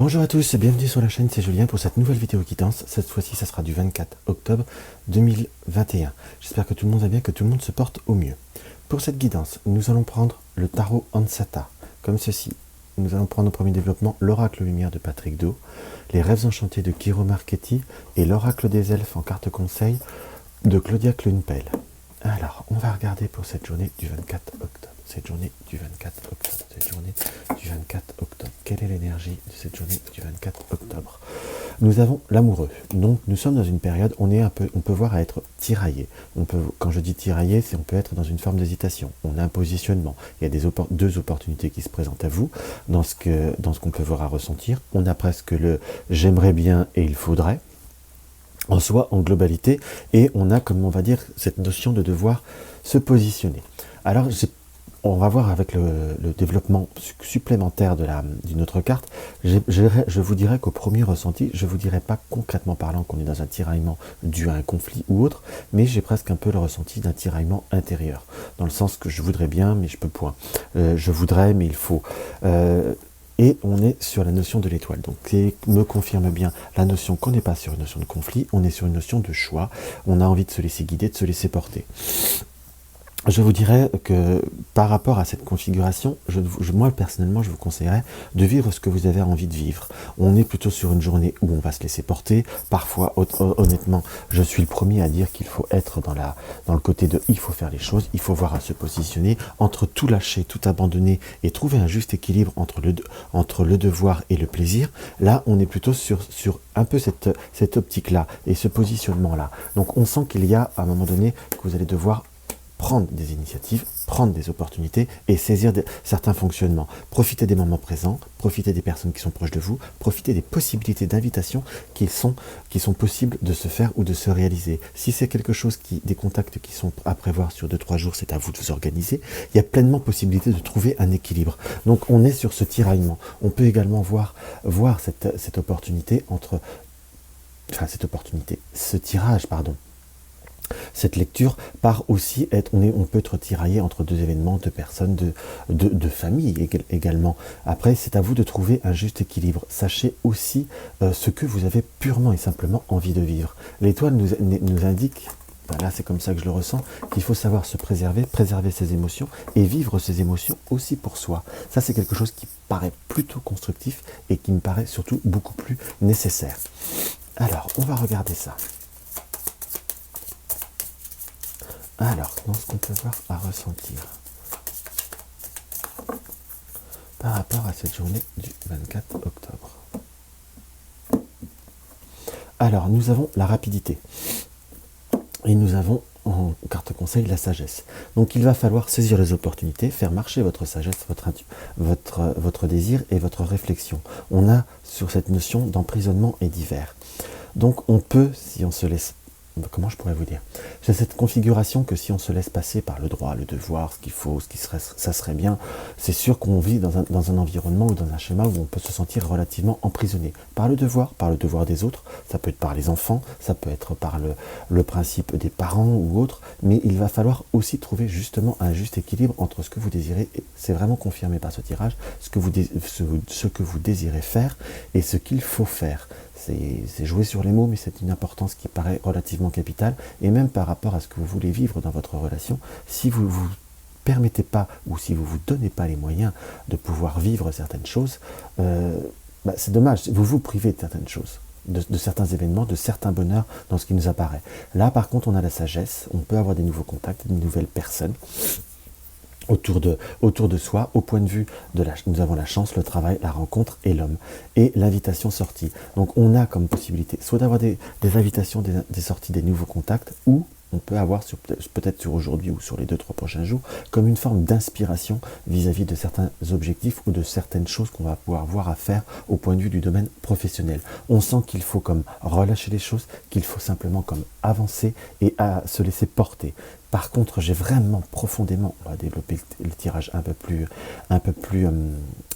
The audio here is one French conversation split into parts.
Bonjour à tous et bienvenue sur la chaîne, c'est Julien pour cette nouvelle vidéo guidance. Cette fois-ci, ça sera du 24 octobre 2021. J'espère que tout le monde va bien, que tout le monde se porte au mieux. Pour cette guidance, nous allons prendre le tarot Ansata, comme ceci. Nous allons prendre au premier développement l'oracle lumière de Patrick Do, les rêves enchantés de Kiro Marchetti et l'oracle des elfes en carte conseil de Claudia Klunpel. Alors, on va regarder pour cette journée du 24 octobre. Cette journée du 24 octobre. Cette journée du 24 octobre. Quelle est l'énergie de cette journée du 24 octobre? Nous avons l'amoureux. Donc, nous sommes dans une période, on peut voir à être tiraillé. Quand je dis tiraillé, c'est on peut être dans une forme d'hésitation. On a un positionnement. Il y a deux opportunités qui se présentent à vous dans ce qu'on peut voir à ressentir. On a presque le j'aimerais bien et il faudrait en soi, en globalité, et on a, comme on va dire, cette notion de devoir se positionner. Alors, on va voir avec le développement supplémentaire d'une autre carte, je vous dirais qu'au premier ressenti, je ne vous dirais pas concrètement parlant qu'on est dans un tiraillement dû à un conflit ou autre, mais j'ai presque un peu le ressenti d'un tiraillement intérieur, dans le sens que je voudrais bien, mais je peux point. Je voudrais, mais il faut. Et on est sur la notion de l'étoile. Donc, qui me confirme bien la notion qu'on n'est pas sur une notion de conflit, on est sur une notion de choix. On a envie de se laisser guider, de se laisser porter. Je vous dirais que par rapport à cette configuration, moi personnellement, je vous conseillerais de vivre ce que vous avez envie de vivre. On est plutôt sur une journée où on va se laisser porter. Parfois, honnêtement, je suis le premier à dire qu'il faut être dans le côté de il faut faire les choses, il faut voir à se positionner, entre tout lâcher, tout abandonner et trouver un juste équilibre entre le devoir et le plaisir. Là, on est plutôt sur un peu cette optique-là et ce positionnement-là. Donc, on sent qu'il y a à un moment donné que vous allez devoir prendre des initiatives, prendre des opportunités et saisir certains fonctionnements. Profitez des moments présents, profitez des personnes qui sont proches de vous, profitez des possibilités d'invitation qui sont possibles de se faire ou de se réaliser. Si c'est quelque chose des contacts qui sont à prévoir sur 2-3 jours, c'est à vous de vous organiser. Il y a pleinement possibilité de trouver un équilibre. Donc on est sur ce tiraillement. On peut également voir cette opportunité ce tirage, pardon. Cette lecture part aussi on peut être tiraillé entre deux événements, deux personnes, de famille également. Après, c'est à vous de trouver un juste équilibre. Sachez aussi ce que vous avez purement et simplement envie de vivre. L'étoile nous indique, là c'est comme ça que je le ressens, qu'il faut savoir se préserver ses émotions et vivre ses émotions aussi pour soi. Ça c'est quelque chose qui paraît plutôt constructif et qui me paraît surtout beaucoup plus nécessaire. Alors, on va regarder ça. Alors, dans ce qu'on peut voir à ressentir par rapport à cette journée du 24 octobre. Alors, nous avons la rapidité et nous avons en carte conseil la sagesse. Donc, il va falloir saisir les opportunités, faire marcher votre sagesse, votre désir et votre réflexion. On a sur cette notion d'emprisonnement et d'hiver. Donc, on peut, si on se laisse... Comment je pourrais vous dire? J'ai cette configuration que si on se laisse passer par le droit, le devoir, ce qu'il faut, ça serait bien, c'est sûr qu'on vit dans un environnement ou dans un schéma où on peut se sentir relativement emprisonné. Par le devoir des autres, ça peut être par les enfants, ça peut être par le principe des parents ou autres, mais il va falloir aussi trouver justement un juste équilibre entre ce que vous désirez, et c'est vraiment confirmé par ce tirage, ce que vous désirez faire et ce qu'il faut faire. C'est jouer sur les mots, mais c'est une importance qui paraît relativement capitale. Et même par rapport à ce que vous voulez vivre dans votre relation, si vous ne vous permettez pas, ou si vous ne vous donnez pas les moyens de pouvoir vivre certaines choses, c'est dommage, vous vous privez de certaines choses, de certains événements, de certains bonheurs dans ce qui nous apparaît. Là, par contre, on a la sagesse, on peut avoir des nouveaux contacts, des nouvelles personnes autour de soi, au point de vue nous avons la chance, le travail, la rencontre et l'homme, et l'invitation sortie. Donc on a comme possibilité, soit d'avoir des invitations, des sorties, des nouveaux contacts, ou on peut avoir, peut-être sur aujourd'hui ou sur les 2-3 prochains jours, comme une forme d'inspiration vis-à-vis de certains objectifs ou de certaines choses qu'on va pouvoir voir à faire au point de vue du domaine professionnel. On sent qu'il faut comme relâcher les choses, qu'il faut simplement comme avancer et à se laisser porter. Par contre, j'ai vraiment profondément, on va développer le tirage un peu plus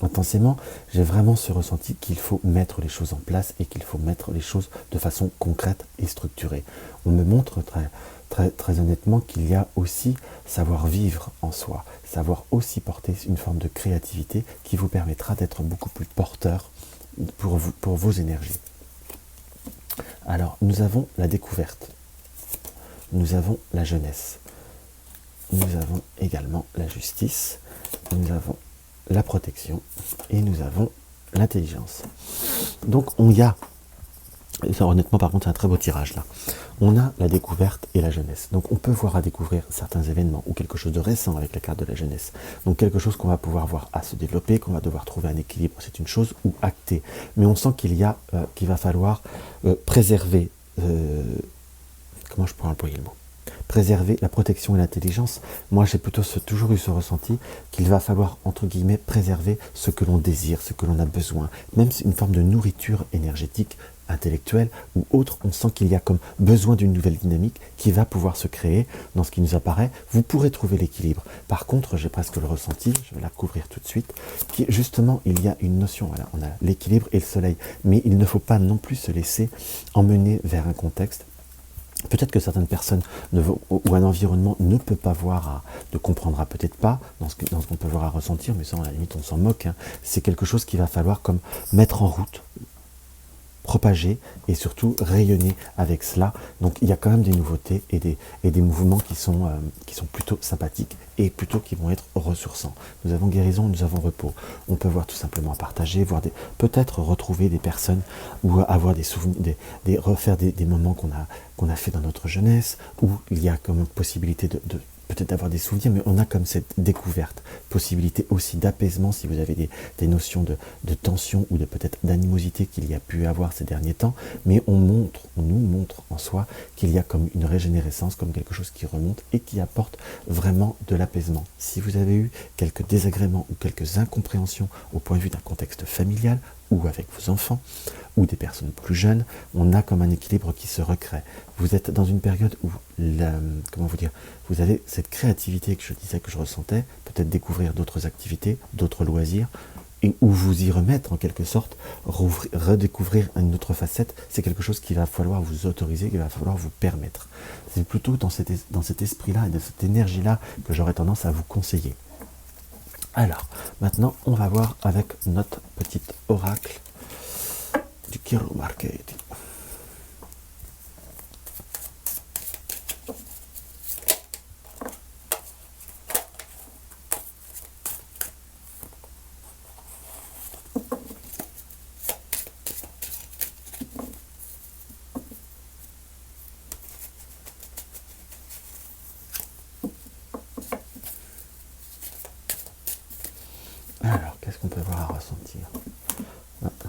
intensément, j'ai vraiment ce ressenti qu'il faut mettre les choses en place et qu'il faut mettre les choses de façon concrète et structurée. On me montre très honnêtement qu'il y a aussi savoir vivre en soi, savoir aussi porter une forme de créativité qui vous permettra d'être beaucoup plus porteur pour vos énergies. Alors, nous avons la découverte, nous avons la jeunesse, nous avons également la justice, nous avons la protection et nous avons l'intelligence. Donc, on y a, et ça, honnêtement, par contre, c'est un très beau tirage là. On a la découverte et la jeunesse. Donc, on peut voir à découvrir certains événements ou quelque chose de récent avec la carte de la jeunesse. Donc, quelque chose qu'on va pouvoir voir à se développer, qu'on va devoir trouver un équilibre, c'est une chose, ou acter. Mais on sent qu'il va falloir préserver, comment je pourrais employer le mot ? Préserver la protection et l'intelligence. Moi, j'ai plutôt toujours eu ce ressenti qu'il va falloir, entre guillemets, préserver ce que l'on désire, ce que l'on a besoin. Même une forme de nourriture énergétique, intellectuelle ou autre, on sent qu'il y a comme besoin d'une nouvelle dynamique qui va pouvoir se créer dans ce qui nous apparaît. Vous pourrez trouver l'équilibre. Par contre, j'ai presque le ressenti, je vais la couvrir tout de suite, qui justement, il y a une notion, voilà, on a l'équilibre et le soleil, mais il ne faut pas non plus se laisser emmener vers un contexte. Peut-être que certaines personnes ou un environnement ne peut pas voir, ne comprendra peut-être pas dans ce qu'on peut voir à ressentir, mais ça, à la limite, on s'en moque. Hein. C'est quelque chose qu'il va falloir comme mettre en route, propager et surtout rayonner avec cela. Donc il y a quand même des nouveautés et des mouvements qui sont plutôt sympathiques et plutôt qui vont être ressourçants. Nous avons guérison, nous avons repos. On peut voir tout simplement partager, voir peut-être retrouver des personnes ou avoir des souvenirs, refaire des moments qu'on a fait dans notre jeunesse, où il y a comme possibilité de peut-être d'avoir des souvenirs, mais on a comme cette découverte, possibilité aussi d'apaisement si vous avez des notions de tension ou de peut-être d'animosité qu'il y a pu avoir ces derniers temps, mais on nous montre en soi qu'il y a comme une régénérescence, comme quelque chose qui remonte et qui apporte vraiment de l'apaisement. Si vous avez eu quelques désagréments ou quelques incompréhensions au point de vue d'un contexte familial ou avec vos enfants, ou des personnes plus jeunes, on a comme un équilibre qui se recrée. Vous êtes dans une période où, vous avez cette créativité que je disais que je ressentais, peut-être découvrir d'autres activités, d'autres loisirs, et où vous y remettre en quelque sorte, redécouvrir une autre facette, c'est quelque chose qu'il va falloir vous autoriser, qu'il va falloir vous permettre. C'est plutôt dans cet esprit-là et de cette énergie-là que j'aurais tendance à vous conseiller. Alors, maintenant, on va voir avec notre petit oracle du Kiro Marchetti. Alors, qu'est-ce qu'on peut voir à ressentir ?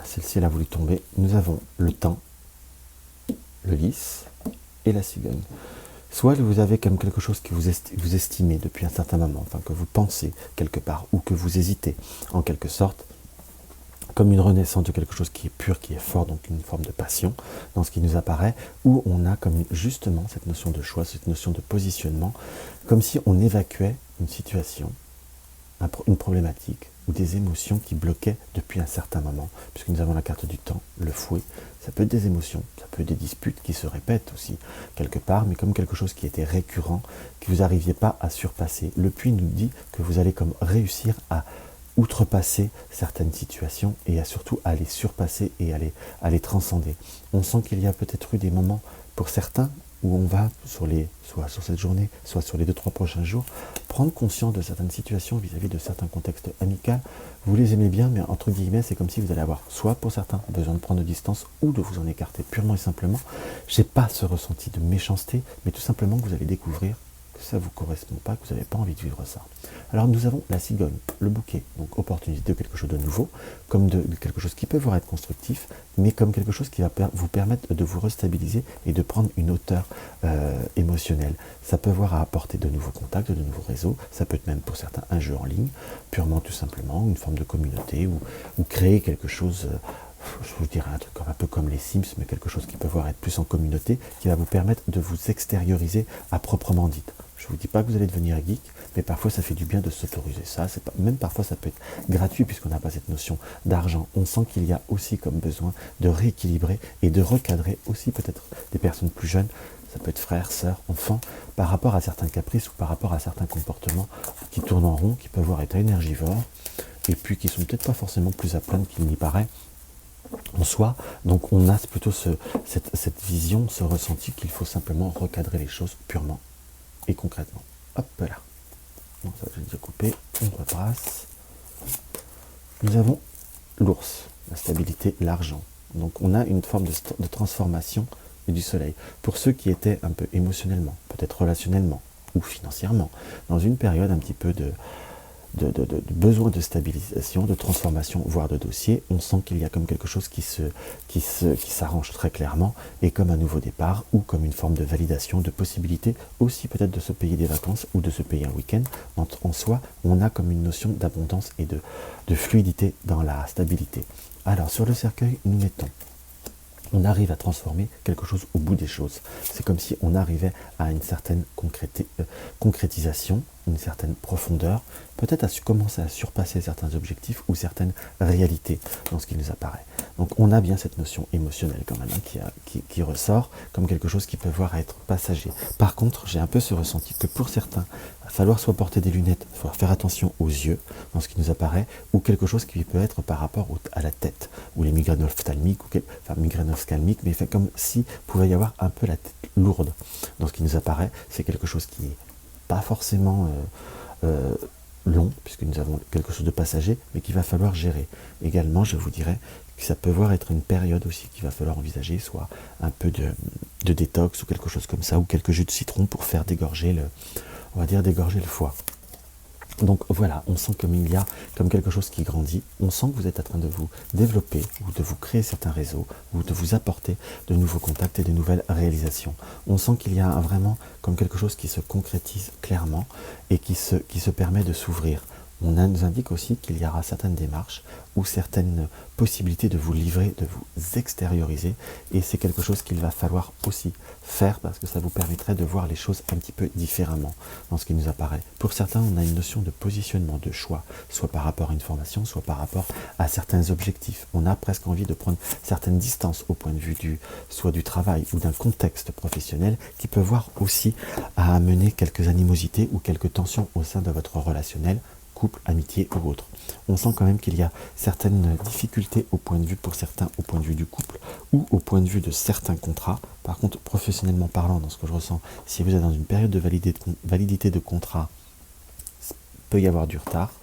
Celle-ci, elle a voulu tomber. Nous avons le temps, le lys et la cigogne. Soit vous avez comme quelque chose que vous estimez depuis un certain moment, enfin que vous pensez quelque part, ou que vous hésitez, en quelque sorte, comme une renaissance de quelque chose qui est pur, qui est fort, donc une forme de passion dans ce qui nous apparaît, où on a comme justement cette notion de choix, cette notion de positionnement, comme si on évacuait une situation, une problématique ou des émotions qui bloquaient depuis un certain moment, puisque nous avons la carte du temps, le fouet, ça peut être des émotions, ça peut être des disputes qui se répètent aussi quelque part, mais comme quelque chose qui était récurrent, que vous n'arriviez pas à surpasser. Le puits nous dit que vous allez comme réussir à outrepasser certaines situations et à surtout à les surpasser et à les transcender. On sent qu'il y a peut-être eu des moments pour certains où on va, soit sur cette journée, soit sur les 2-3 prochains jours, prendre conscience de certaines situations vis-à-vis de certains contextes amicaux. Vous les aimez bien, mais entre guillemets, c'est comme si vous allez avoir, soit pour certains, besoin de prendre de distance ou de vous en écarter purement et simplement. Je n'ai pas ce ressenti de méchanceté, mais tout simplement que vous allez découvrir que ça ne vous correspond pas, que vous n'avez pas envie de vivre ça. Alors nous avons la cigogne, le bouquet, donc opportunité de quelque chose de nouveau, comme de quelque chose qui peut vous être constructif, mais comme quelque chose qui va vous permettre de vous restabiliser et de prendre une hauteur émotionnelle. Ça peut voir à apporter de nouveaux contacts, de nouveaux réseaux, ça peut être même pour certains un jeu en ligne, purement tout simplement, une forme de communauté, ou créer quelque chose... je vous dirais un truc un peu comme les Sims, mais quelque chose qui peut voir être plus en communauté, qui va vous permettre de vous extérioriser à proprement dit. Je ne vous dis pas que vous allez devenir geek, mais parfois ça fait du bien de s'autoriser ça. Même parfois ça peut être gratuit puisqu'on n'a pas cette notion d'argent. On sent qu'il y a aussi comme besoin de rééquilibrer et de recadrer aussi peut-être des personnes plus jeunes. Ça peut être frères, sœurs, enfants, par rapport à certains caprices ou par rapport à certains comportements qui tournent en rond, qui peuvent être énergivores, et puis qui sont peut-être pas forcément plus à plaindre qu'il n'y paraît. en soi. Donc on a plutôt cette vision, ce ressenti qu'il faut simplement recadrer les choses purement et concrètement. Hop là. Bon, ça j'ai déjà coupé, on retrace. Nous avons l'ours, la stabilité, l'argent. Donc on a une forme de transformation du soleil. Pour ceux qui étaient un peu émotionnellement, peut-être relationnellement ou financièrement, dans une période un petit peu de besoin de stabilisation, de transformation, voire de dossier, on sent qu'il y a comme quelque chose qui s'arrange très clairement, et comme un nouveau départ, ou comme une forme de validation, de possibilité aussi peut-être de se payer des vacances, ou de se payer un week-end. En soi, on a comme une notion d'abondance et de fluidité dans la stabilité. Alors sur le cercueil, nous mettons, on arrive à transformer quelque chose au bout des choses. C'est comme si on arrivait à une certaine concrétisation, une certaine profondeur, peut-être à commencer à surpasser certains objectifs ou certaines réalités dans ce qui nous apparaît. Donc on a bien cette notion émotionnelle quand même, hein, qui ressort comme quelque chose qui peut voir être passager. Par contre, j'ai un peu ce ressenti que pour certains, il va falloir soit porter des lunettes, il va falloir faire attention aux yeux dans ce qui nous apparaît, ou quelque chose qui peut être par rapport à la tête, ou les migraines ophtalmiques, enfin migraines ophtalmiques, mais fait comme si pouvait y avoir un peu la tête lourde dans ce qui nous apparaît. C'est quelque chose qui est pas forcément long, puisque nous avons quelque chose de passager, mais qu'il va falloir gérer. Également, je vous dirais que ça peut voir être une période aussi qu'il va falloir envisager, soit un peu de détox ou quelque chose comme ça, ou quelques jus de citron pour faire dégorger on va dire dégorger le foie. Donc voilà, on sent comme il y a comme quelque chose qui grandit, on sent que vous êtes en train de vous développer, ou de vous créer certains réseaux, ou de vous apporter de nouveaux contacts et de nouvelles réalisations. On sent qu'il y a vraiment comme quelque chose qui se concrétise clairement et qui se permet de s'ouvrir. On nous indique aussi qu'il y aura certaines démarches ou certaines possibilités de vous livrer, de vous extérioriser, et c'est quelque chose qu'il va falloir aussi faire parce que ça vous permettrait de voir les choses un petit peu différemment dans ce qui nous apparaît. Pour certains, on a une notion de positionnement, de choix, soit par rapport à une formation, soit par rapport à certains objectifs. On a presque envie de prendre certaines distances au point de vue soit du travail ou d'un contexte professionnel qui peut voir aussi à amener quelques animosités ou quelques tensions au sein de votre relationnel, couple, amitié ou autre. On sent quand même qu'il y a certaines difficultés au point de vue, pour certains, au point de vue du couple ou au point de vue de certains contrats. Par contre, professionnellement parlant, dans ce que je ressens, si vous êtes dans une période de validité de contrat, il peut y avoir du retard,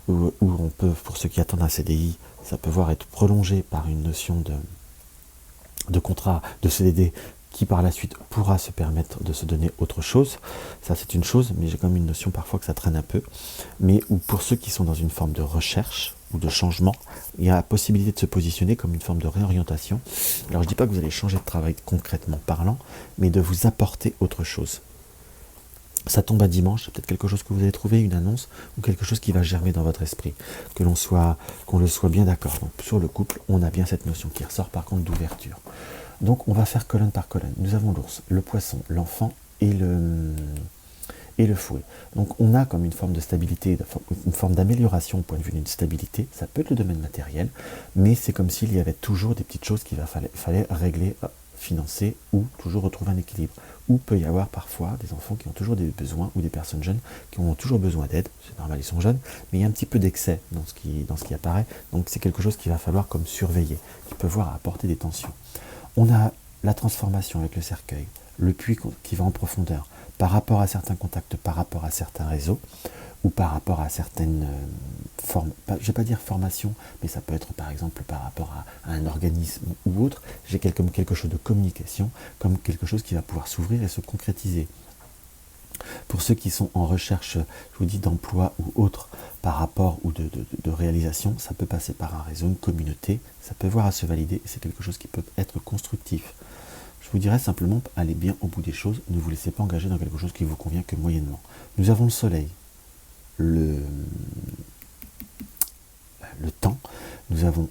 ou on peut, pour ceux qui attendent un CDI, ça peut voir être prolongé par une notion de contrat, de CDD, qui par la suite pourra se permettre de se donner autre chose. Ça c'est une chose, mais j'ai quand même une notion parfois que ça traîne un peu. Mais ou pour ceux qui sont dans une forme de recherche ou de changement, il y a la possibilité de se positionner comme une forme de réorientation. Alors je ne dis pas que vous allez changer de travail concrètement parlant, mais de vous apporter autre chose. Ça tombe à dimanche, c'est peut-être quelque chose que vous allez trouver, une annonce, ou quelque chose qui va germer dans votre esprit, qu'on le soit bien d'accord. Donc sur le couple, on a bien cette notion qui ressort par contre d'ouverture. Donc on va faire colonne par colonne. Nous avons l'ours, le poisson, l'enfant et le fouet. Donc on a comme une forme de stabilité, une forme d'amélioration au point de vue d'une stabilité. Ça peut être le domaine matériel, mais c'est comme s'il y avait toujours des petites choses qu'il fallait régler, financer, ou toujours retrouver un équilibre. Ou peut y avoir parfois des enfants qui ont toujours des besoins, ou des personnes jeunes qui ont toujours besoin d'aide. C'est normal, ils sont jeunes, mais il y a un petit peu d'excès dans ce qui apparaît. Donc c'est quelque chose qu'il va falloir comme surveiller, qui peut voir apporter des tensions. On a la transformation avec le cercueil, le puits qui va en profondeur, par rapport à certains contacts, par rapport à certains réseaux, ou par rapport à certaines formes, je ne vais pas dire formation, mais ça peut être par exemple par rapport à un organisme ou autre. J'ai comme quelque chose de communication, comme quelque chose qui va pouvoir s'ouvrir et se concrétiser. Pour ceux qui sont en recherche, je vous dis, d'emploi ou autre, par rapport ou de réalisation, ça peut passer par un réseau, une communauté, ça peut voir à se valider, et c'est quelque chose qui peut être constructif. Je vous dirais simplement, allez bien au bout des choses, ne vous laissez pas engager dans quelque chose qui vous convient que moyennement. Nous avons le soleil, le temps, nous avons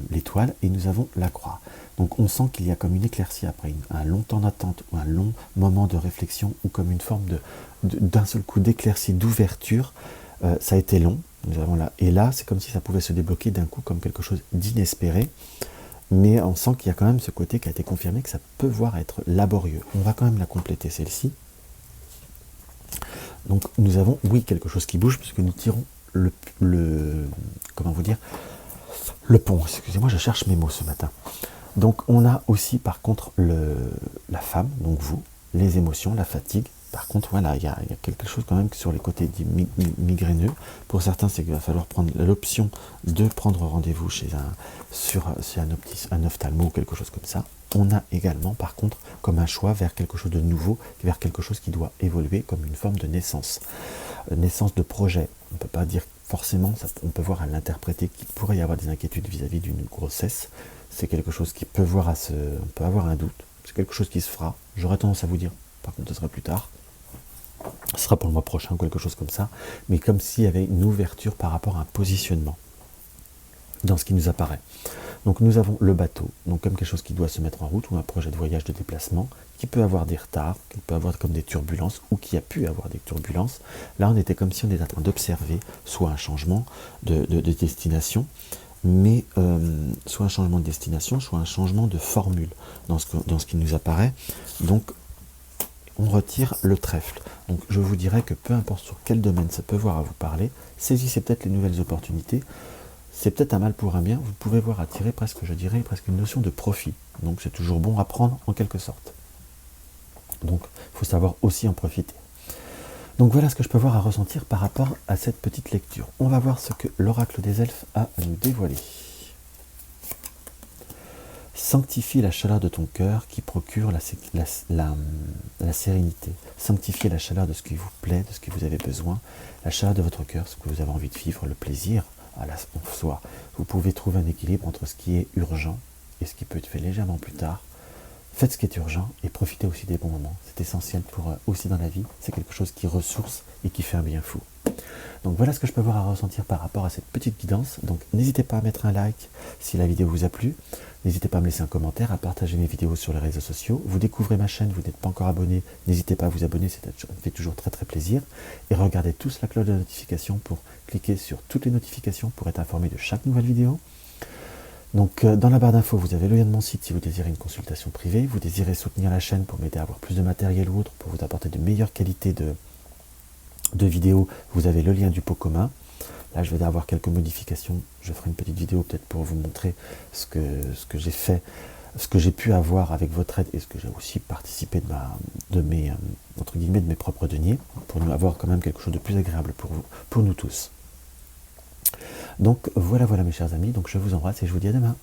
l'étoile et nous avons la croix. Donc on sent qu'il y a comme une éclaircie après un long temps d'attente ou un long moment de réflexion, ou comme une forme d'un seul coup d'éclaircie, d'ouverture. Ça a été long, nous avons là, et là c'est comme si ça pouvait se débloquer d'un coup comme quelque chose d'inespéré, mais on sent qu'il y a quand même ce côté qui a été confirmé, que ça peut voir être laborieux. On va quand même la compléter celle-ci. Donc nous avons, oui, quelque chose qui bouge, puisque nous tirons comment vous dire, Le pont, excusez-moi, je cherche mes mots ce matin. Donc on a aussi par contre la femme, donc vous, les émotions, la fatigue. Par contre, voilà, il y a quelque chose quand même sur les côtés migraineux. Pour certains, c'est qu'il va falloir prendre l'option de prendre rendez-vous chez un ophtalmo ou quelque chose comme ça. On a également, par contre, comme un choix vers quelque chose de nouveau, vers quelque chose qui doit évoluer comme une forme de naissance. Naissance de projet. On ne peut pas dire forcément, on peut voir à l'interpréter qu'il pourrait y avoir des inquiétudes vis-à-vis d'une grossesse. C'est quelque chose qui peut on peut avoir un doute. C'est quelque chose qui se fera. J'aurais tendance à vous dire, par contre, ce sera plus tard. Ce sera pour le mois prochain, quelque chose comme ça. Mais comme s'il y avait une ouverture par rapport à un positionnement dans ce qui nous apparaît. Donc nous avons le bateau, donc comme quelque chose qui doit se mettre en route, ou un projet de voyage, de déplacement, qui peut avoir des retards, qui peut avoir comme des turbulences, ou qui a pu avoir des turbulences. Là, on était comme si on était en train d'observer soit un changement de destination, mais soit un changement de destination, soit un changement de formule dans ce qui nous apparaît. Donc, on retire le trèfle. Donc, je vous dirais que peu importe sur quel domaine ça peut voir à vous parler, saisissez peut-être les nouvelles opportunités. C'est peut-être un mal pour un bien, vous pouvez voir attirer presque, je dirais, presque une notion de profit. Donc c'est toujours bon à prendre en quelque sorte. Donc il faut savoir aussi en profiter. Donc voilà ce que je peux voir à ressentir par rapport à cette petite lecture. On va voir ce que l'oracle des elfes a à nous dévoiler. Sanctifie la chaleur de ton cœur qui procure la sérénité. Sanctifiez la chaleur de ce qui vous plaît, de ce que vous avez besoin. La chaleur de votre cœur, ce que vous avez envie de vivre, le plaisir. En soi, vous pouvez trouver un équilibre entre ce qui est urgent et ce qui peut être fait légèrement plus tard. Faites ce qui est urgent et profitez aussi des bons moments. C'est essentiel pour aussi dans la vie. C'est quelque chose qui ressource et qui fait un bien fou. Donc voilà ce que je peux avoir à ressentir par rapport à cette petite guidance. Donc n'hésitez pas à mettre un like si la vidéo vous a plu. N'hésitez pas à me laisser un commentaire, à partager mes vidéos sur les réseaux sociaux. Vous découvrez ma chaîne, vous n'êtes pas encore abonné, n'hésitez pas à vous abonner, ça fait toujours très très plaisir. Et regardez tous la cloche de notification pour cliquer sur toutes les notifications pour être informé de chaque nouvelle vidéo. Donc dans la barre d'infos, vous avez le lien de mon site si vous désirez une consultation privée, vous désirez soutenir la chaîne pour m'aider à avoir plus de matériel ou autre, pour vous apporter de meilleures qualités de vidéos, vous avez le lien du pot commun. Là, je vais avoir quelques modifications. Je ferai une petite vidéo peut-être pour vous montrer ce que j'ai fait, ce que j'ai pu avoir avec votre aide et ce que j'ai aussi participé de mes propres deniers, pour nous avoir quand même quelque chose de plus agréable pour nous tous. Donc voilà mes chers amis. Donc je vous embrasse et je vous dis à demain.